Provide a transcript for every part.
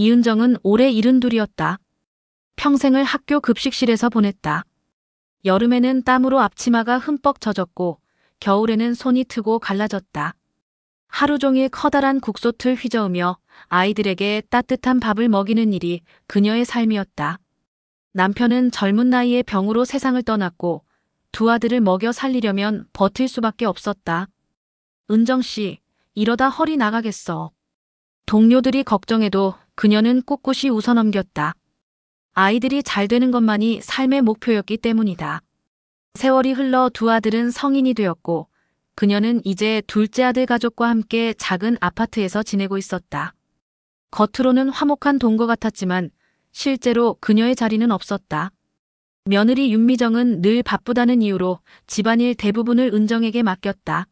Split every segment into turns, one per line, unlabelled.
이은정은 올해 72이었다. 평생을 학교 급식실에서 보냈다. 여름에는 땀으로 앞치마가 흠뻑 젖었고 겨울에는 손이 트고 갈라졌다. 하루 종일 커다란 국솥을 휘저으며 아이들에게 따뜻한 밥을 먹이는 일이 그녀의 삶이었다. 남편은 젊은 나이에 병으로 세상을 떠났고 두 아들을 먹여 살리려면 버틸 수밖에 없었다. 은정 씨, 이러다 허리 나가겠어. 동료들이 걱정해도 그녀는 꿋꿋이 웃어넘겼다. 아이들이 잘 되는 것만이 삶의 목표였기 때문이다. 세월이 흘러 두 아들은 성인이 되었고 그녀는 이제 둘째 아들 가족과 함께 작은 아파트에서 지내고 있었다. 겉으로는 화목한 동거 같았지만 실제로 그녀의 자리는 없었다. 며느리 윤미정은 늘 바쁘다는 이유로 집안일 대부분을 은정에게 맡겼다.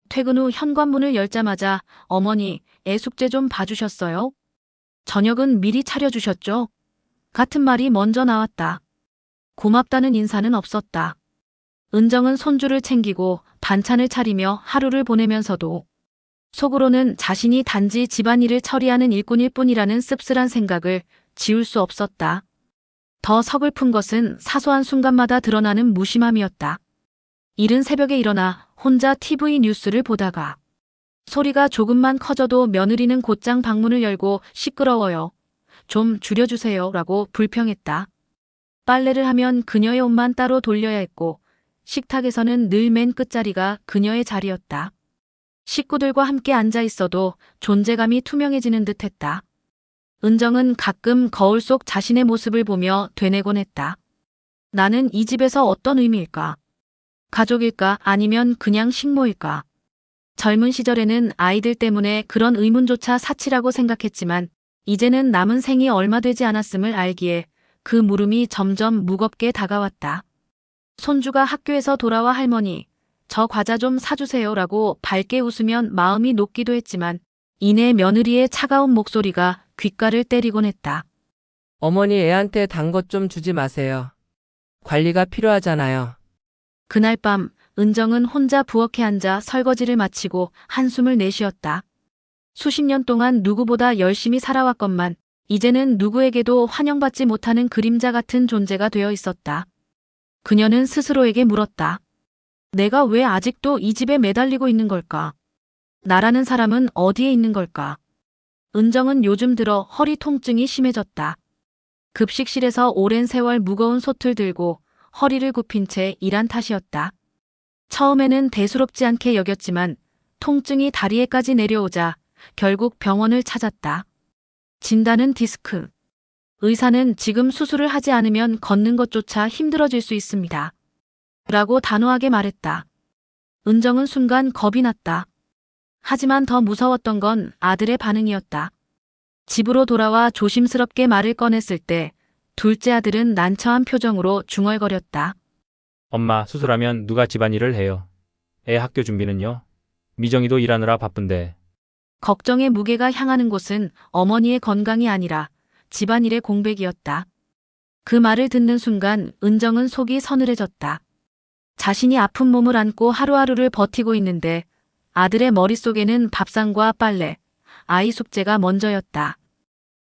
퇴근 후 현관문을 열자마자 어머니, 애 숙제 좀 봐주셨어요? 저녁은 미리 차려주셨죠? 같은 말이 먼저 나왔다. 고맙다는 인사는 없었다. 은정은 손주를 챙기고 반찬을 차리며 하루를 보내면서도 속으로는 자신이 단지 집안일을 처리하는 일꾼일 뿐이라는 씁쓸한 생각을 지울 수 없었다. 더 서글픈 것은 사소한 순간마다 드러나는 무심함이었다. 이른 새벽에 일어나 혼자 TV 뉴스를 보다가 소리가 조금만 커져도 며느리는 곧장 방문을 열고 시끄러워요. 좀 줄여주세요 라고 불평했다. 빨래를 하면 그녀의 옷만 따로 돌려야 했고 식탁에서는 늘 맨 끝자리가 그녀의 자리였다. 식구들과 함께 앉아 있어도 존재감이 투명해지는 듯했다. 은정은 가끔 거울 속 자신의 모습을 보며 되뇌곤 했다. 나는 이 집에서 어떤 의미일까? 가족일까 아니면 그냥 식모일까? 젊은 시절에는 아이들 때문에 그런 의문조차 사치라고 생각했지만 이제는 남은 생이 얼마 되지 않았음을 알기에 그 물음이 점점 무겁게 다가왔다. 손주가 학교에서 돌아와 할머니, 저 과자 좀 사주세요 라고 밝게 웃으면 마음이 녹기도 했지만 이내 며느리의 차가운 목소리가 귓가를 때리곤 했다.
어머니 애한테 단 것 좀 주지 마세요. 관리가 필요하잖아요.
그날 밤 은정은 혼자 부엌에 앉아 설거지를 마치고 한숨을 내쉬었다. 수십 년 동안 누구보다 열심히 살아왔건만 이제는 누구에게도 환영받지 못하는 그림자 같은 존재가 되어 있었다. 그녀는 스스로에게 물었다. 내가 왜 아직도 이 집에 매달리고 있는 걸까? 나라는 사람은 어디에 있는 걸까? 은정은 요즘 들어 허리 통증이 심해졌다. 급식실에서 오랜 세월 무거운 솥을 들고 허리를 굽힌 채 일한 탓이었다. 처음에는 대수롭지 않게 여겼지만 통증이 다리에까지 내려오자 결국 병원을 찾았다. 진단은 디스크. 의사는 지금 수술을 하지 않으면 걷는 것조차 힘들어질 수 있습니다. 라고 단호하게 말했다. 은정은 순간 겁이 났다. 하지만 더 무서웠던 건 아들의 반응이었다. 집으로 돌아와 조심스럽게 말을 꺼냈을 때 둘째 아들은 난처한 표정으로 중얼거렸다.
엄마, 수술하면 누가 집안일을 해요? 애 학교 준비는요? 미정이도 일하느라 바쁜데.
걱정의 무게가 향하는 곳은 어머니의 건강이 아니라 집안일의 공백이었다. 그 말을 듣는 순간 은정은 속이 서늘해졌다. 자신이 아픈 몸을 안고 하루하루를 버티고 있는데 아들의 머릿속에는 밥상과 빨래, 아이 숙제가 먼저였다.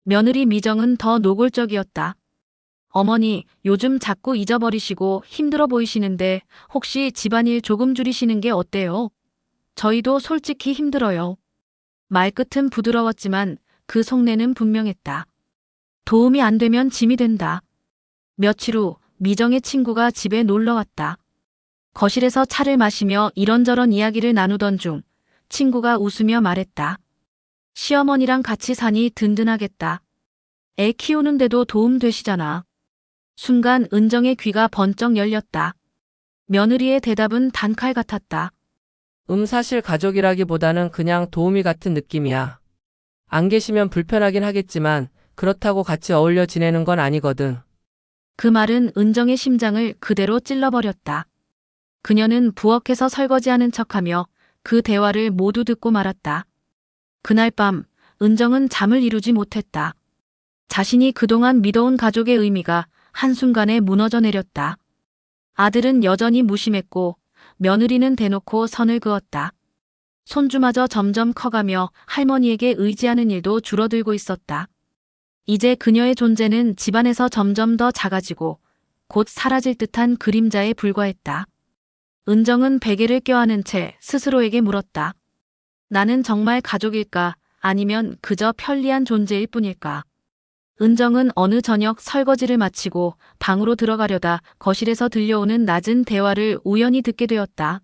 며느리 미정은 더 노골적이었다. 어머니, 요즘 자꾸 잊어버리시고 힘들어 보이시는데 혹시 집안일 조금 줄이시는 게 어때요? 저희도 솔직히 힘들어요. 말끝은 부드러웠지만 그 속내는 분명했다. 도움이 안 되면 짐이 된다. 며칠 후 미정의 친구가 집에 놀러 왔다. 거실에서 차를 마시며 이런저런 이야기를 나누던 중 친구가 웃으며 말했다. 시어머니랑 같이 사니 든든하겠다. 애 키우는데도 도움 되시잖아. 순간 은정의 귀가 번쩍 열렸다. 며느리의 대답은 단칼 같았다.
사실 가족이라기보다는 그냥 도우미 같은 느낌이야. 안 계시면 불편하긴 하겠지만 그렇다고 같이 어울려 지내는 건 아니거든.
그 말은 은정의 심장을 그대로 찔러버렸다. 그녀는 부엌에서 설거지하는 척하며 그 대화를 모두 듣고 말았다. 그날 밤 은정은 잠을 이루지 못했다. 자신이 그동안 믿어온 가족의 의미가 한순간에 무너져 내렸다. 아들은 여전히 무심했고 며느리는 대놓고 선을 그었다. 손주마저 점점 커가며 할머니에게 의지하는 일도 줄어들고 있었다. 이제 그녀의 존재는 집안에서 점점 더 작아지고 곧 사라질 듯한 그림자에 불과했다. 은정은 베개를 껴안은 채 스스로에게 물었다. 나는 정말 가족일까? 아니면 그저 편리한 존재일 뿐일까? 은정은 어느 저녁 설거지를 마치고 방으로 들어가려다 거실에서 들려오는 낮은 대화를 우연히 듣게 되었다.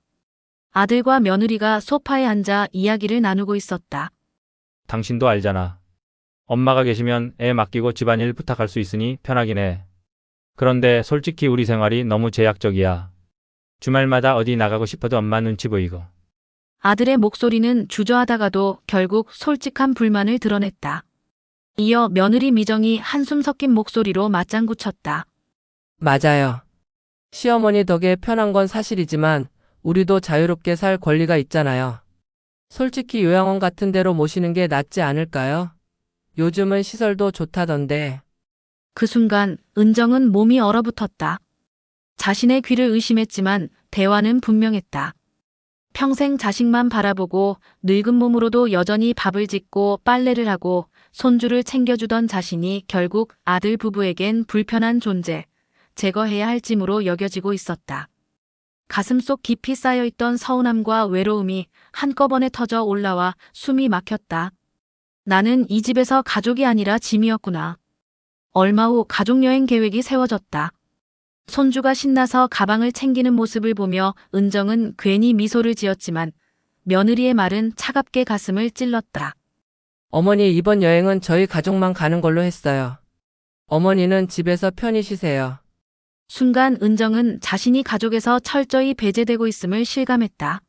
아들과 며느리가 소파에 앉아 이야기를 나누고 있었다.
당신도 알잖아. 엄마가 계시면 애 맡기고 집안일 부탁할 수 있으니 편하긴 해. 그런데 솔직히 우리 생활이 너무 제약적이야. 주말마다 어디 나가고 싶어도 엄마 눈치 보이고.
아들의 목소리는 주저하다가도 결국 솔직한 불만을 드러냈다. 이어 며느리 미정이 한숨 섞인 목소리로 맞장구 쳤다.
맞아요. 시어머니 덕에 편한 건 사실이지만 우리도 자유롭게 살 권리가 있잖아요. 솔직히 요양원 같은 데로 모시는 게 낫지 않을까요? 요즘은 시설도 좋다던데.
그 순간 은정은 몸이 얼어붙었다. 자신의 귀를 의심했지만 대화는 분명했다. 평생 자식만 바라보고 늙은 몸으로도 여전히 밥을 짓고 빨래를 하고 손주를 챙겨주던 자신이 결국 아들 부부에겐 불편한 존재, 제거해야 할 짐으로 여겨지고 있었다. 가슴속 깊이 쌓여있던 서운함과 외로움이 한꺼번에 터져 올라와 숨이 막혔다. 나는 이 집에서 가족이 아니라 짐이었구나. 얼마 후 가족여행 계획이 세워졌다. 손주가 신나서 가방을 챙기는 모습을 보며 은정은 괜히 미소를 지었지만 며느리의 말은 차갑게 가슴을 찔렀다.
어머니 이번 여행은 저희 가족만 가는 걸로 했어요. 어머니는 집에서 편히 쉬세요.
순간 은정은 자신이 가족에서 철저히 배제되고 있음을 실감했다.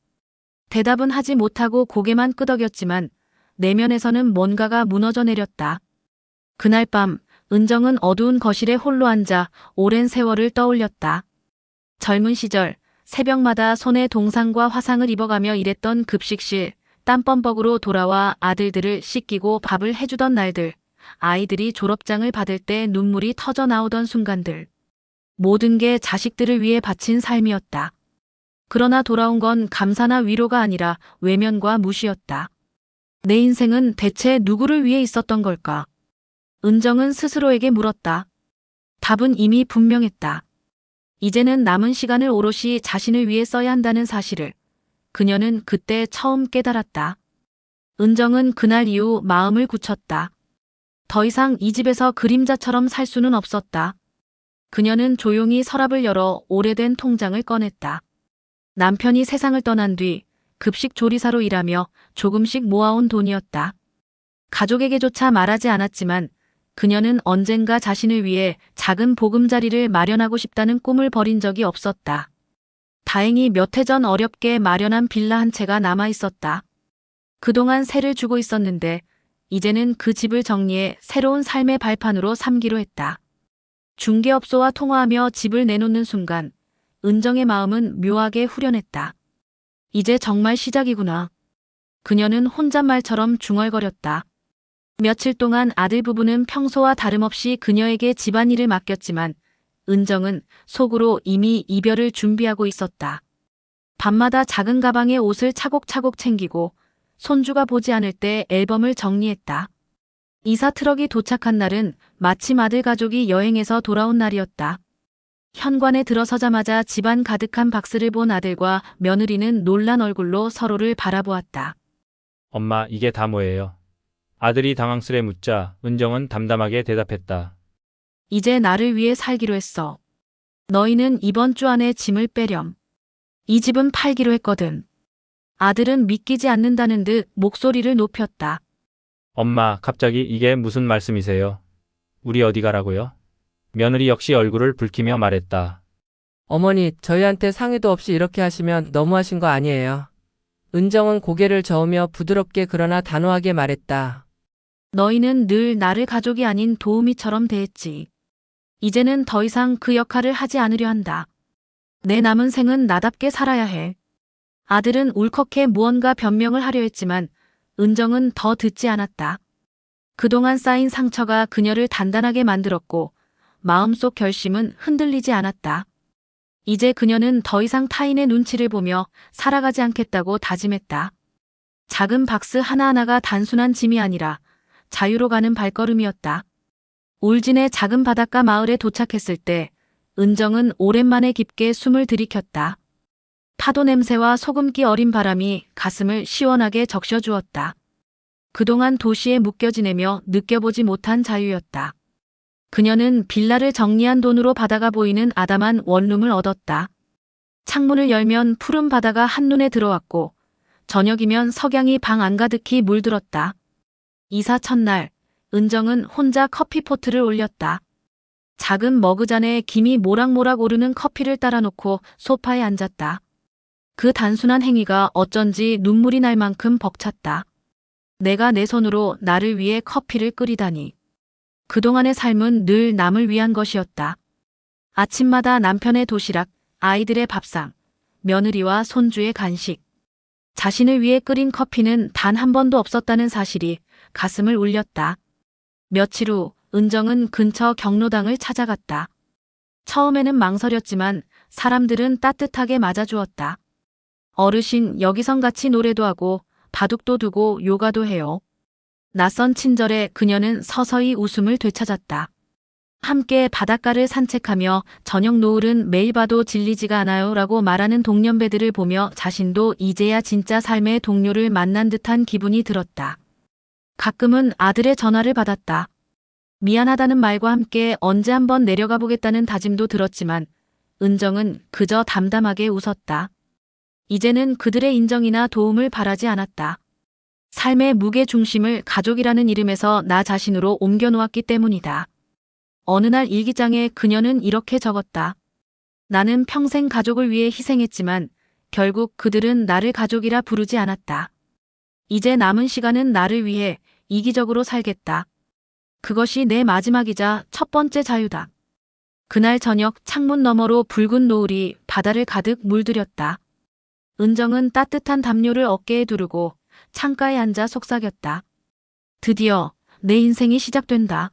대답은 하지 못하고 고개만 끄덕였지만 내면에서는 뭔가가 무너져 내렸다. 그날 밤 은정은 어두운 거실에 홀로 앉아 오랜 세월을 떠올렸다. 젊은 시절 새벽마다 손에 동상과 화상을 입어가며 일했던 급식실, 땀범벅으로 돌아와 아들들을 씻기고 밥을 해주던 날들, 아이들이 졸업장을 받을 때 눈물이 터져 나오던 순간들. 모든 게 자식들을 위해 바친 삶이었다. 그러나 돌아온 건 감사나 위로가 아니라 외면과 무시였다. 내 인생은 대체 누구를 위해 있었던 걸까? 은정은 스스로에게 물었다. 답은 이미 분명했다. 이제는 남은 시간을 오롯이 자신을 위해 써야 한다는 사실을 그녀는 그때 처음 깨달았다. 은정은 그날 이후 마음을 굳혔다. 더 이상 이 집에서 그림자처럼 살 수는 없었다. 그녀는 조용히 서랍을 열어 오래된 통장을 꺼냈다. 남편이 세상을 떠난 뒤 급식 조리사로 일하며 조금씩 모아온 돈이었다. 가족에게조차 말하지 않았지만 그녀는 언젠가 자신을 위해 작은 보금자리를 마련하고 싶다는 꿈을 버린 적이 없었다. 다행히 몇 해 전 어렵게 마련한 빌라 한 채가 남아 있었다. 그동안 세를 주고 있었는데 이제는 그 집을 정리해 새로운 삶의 발판으로 삼기로 했다. 중개업소와 통화하며 집을 내놓는 순간 은정의 마음은 묘하게 후련했다. 이제 정말 시작이구나. 그녀는 혼잣말처럼 중얼거렸다. 며칠 동안 아들 부부는 평소와 다름없이 그녀에게 집안일을 맡겼지만 은정은 속으로 이미 이별을 준비하고 있었다. 밤마다 작은 가방에 옷을 차곡차곡 챙기고 손주가 보지 않을 때 앨범을 정리했다. 이사 트럭이 도착한 날은 마침 아들 가족이 여행에서 돌아온 날이었다. 현관에 들어서자마자 집안 가득한 박스를 본 아들과 며느리는 놀란 얼굴로 서로를 바라보았다.
엄마, 이게 다 뭐예요? 아들이 당황스레 묻자 은정은 담담하게 대답했다.
이제 나를 위해 살기로 했어. 너희는 이번 주 안에 짐을 빼렴. 이 집은 팔기로 했거든. 아들은 믿기지 않는다는 듯 목소리를 높였다.
엄마, 갑자기 이게 무슨 말씀이세요? 우리 어디 가라고요? 며느리 역시 얼굴을 붉히며 말했다.
어머니, 저희한테 상의도 없이 이렇게 하시면 너무하신 거 아니에요? 은정은 고개를 저으며 부드럽게 그러나 단호하게 말했다.
너희는 늘 나를 가족이 아닌 도우미처럼 대했지. 이제는 더 이상 그 역할을 하지 않으려 한다. 내 남은 생은 나답게 살아야 해. 아들은 울컥해 무언가 변명을 하려 했지만 은정은 더 듣지 않았다. 그동안 쌓인 상처가 그녀를 단단하게 만들었고 마음속 결심은 흔들리지 않았다. 이제 그녀는 더 이상 타인의 눈치를 보며 살아가지 않겠다고 다짐했다. 작은 박스 하나하나가 단순한 짐이 아니라 자유로 가는 발걸음이었다. 울진의 작은 바닷가 마을에 도착했을 때 은정은 오랜만에 깊게 숨을 들이켰다. 파도 냄새와 소금기 어린 바람이 가슴을 시원하게 적셔주었다. 그동안 도시에 묶여 지내며 느껴보지 못한 자유였다. 그녀는 빌라를 정리한 돈으로 바다가 보이는 아담한 원룸을 얻었다. 창문을 열면 푸른 바다가 한눈에 들어왔고 저녁이면 석양이 방 안가득히 물들었다. 이사 첫날 은정은 혼자 커피포트를 올렸다. 작은 머그잔에 김이 모락모락 오르는 커피를 따라 놓고 소파에 앉았다. 그 단순한 행위가 어쩐지 눈물이 날 만큼 벅찼다. 내가 내 손으로 나를 위해 커피를 끓이다니. 그동안의 삶은 늘 남을 위한 것이었다. 아침마다 남편의 도시락, 아이들의 밥상, 며느리와 손주의 간식. 자신을 위해 끓인 커피는 단 한 번도 없었다는 사실이 가슴을 울렸다. 며칠 후 은정은 근처 경로당을 찾아갔다. 처음에는 망설였지만 사람들은 따뜻하게 맞아주었다. 어르신 여기선 같이 노래도 하고 바둑도 두고 요가도 해요. 낯선 친절에 그녀는 서서히 웃음을 되찾았다. 함께 바닷가를 산책하며 저녁 노을은 매일 봐도 질리지가 않아요 라고 말하는 동년배들을 보며 자신도 이제야 진짜 삶의 동료를 만난 듯한 기분이 들었다. 가끔은 아들의 전화를 받았다. 미안하다는 말과 함께 언제 한번 내려가 보겠다는 다짐도 들었지만 은정은 그저 담담하게 웃었다. 이제는 그들의 인정이나 도움을 바라지 않았다. 삶의 무게 중심을 가족이라는 이름에서 나 자신으로 옮겨놓았기 때문이다. 어느 날 일기장에 그녀는 이렇게 적었다. 나는 평생 가족을 위해 희생했지만 결국 그들은 나를 가족이라 부르지 않았다. 이제 남은 시간은 나를 위해 이기적으로 살겠다. 그것이 내 마지막이자 첫 번째 자유다. 그날 저녁 창문 너머로 붉은 노을이 바다를 가득 물들였다. 은정은 따뜻한 담요를 어깨에 두르고 창가에 앉아 속삭였다. 드디어 내 인생이 시작된다.